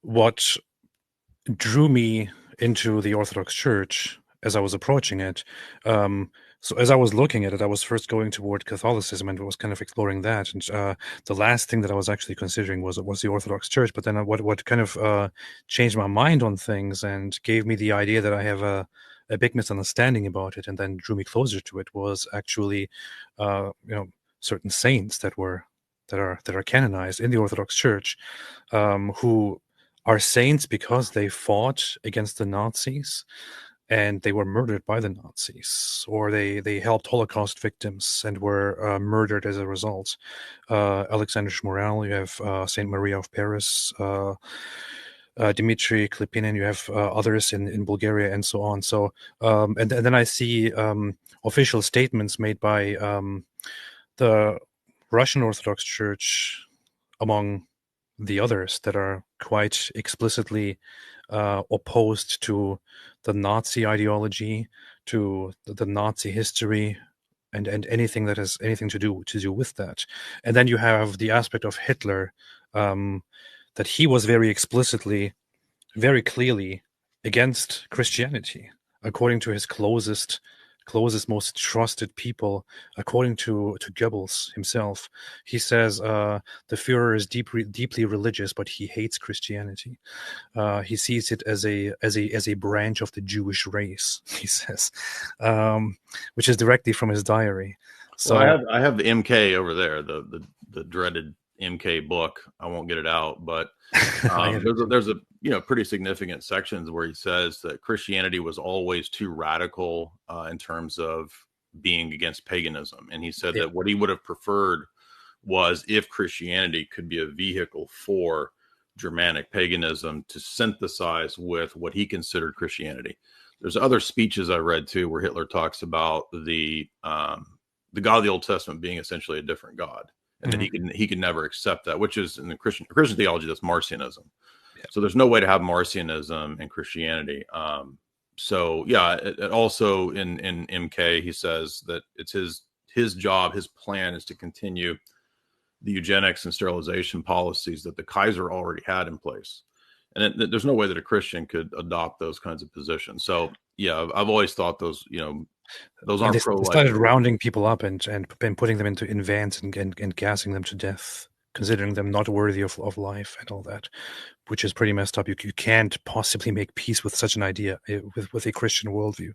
what drew me into the Orthodox Church as I was approaching it. So as I was looking at it, I was first going toward Catholicism and was kind of exploring that. And the last thing that I was actually considering was the Orthodox Church. But then what kind of changed my mind on things and gave me the idea that I have a big misunderstanding about it, and then drew me closer to it, was actually certain saints that are canonized in the Orthodox Church, who are saints because they fought against the Nazis and they were murdered by the Nazis, or they helped Holocaust victims and were murdered as a result. Alexander Shmuel, you have Saint Maria of Paris, Dmitry Klipinin, you have others in Bulgaria, and so on. So, and then I see official statements made by the Russian Orthodox Church, among the others, that are quite explicitly opposed to the Nazi ideology, to the Nazi history, and anything that has anything to do with that. And then you have the aspect of Hitler, that he was very explicitly, very clearly against Christianity, according to his closest, most trusted people. According to Goebbels himself, he says the Führer is deeply religious, but he hates Christianity. He sees it as a branch of the Jewish race, he says, which is directly from his diary. So well, I have the MK over there, the dreaded MK book. I won't get it out, but there's a pretty significant sections where he says that Christianity was always too radical in terms of being against paganism, and he said that what he would have preferred was if Christianity could be a vehicle for Germanic paganism to synthesize with what he considered Christianity. There's other speeches I read too where Hitler talks about the God of the Old Testament being essentially a different God, and that he could never accept that, which is in the Christian theology, that's Marcionism. Yeah. So there's no way to have Marcionism in Christianity. So yeah, it also in MK, he says that it's his job, his plan is to continue the eugenics and sterilization policies that the Kaiser already had in place. And there's no way that a Christian could adopt those kinds of positions. So yeah, I've always thought those aren't pro-life. They started rounding people up and putting them in vans and gassing them to death, considering them not worthy of life and all that, which is pretty messed up. You can't possibly make peace with such an idea with a Christian worldview.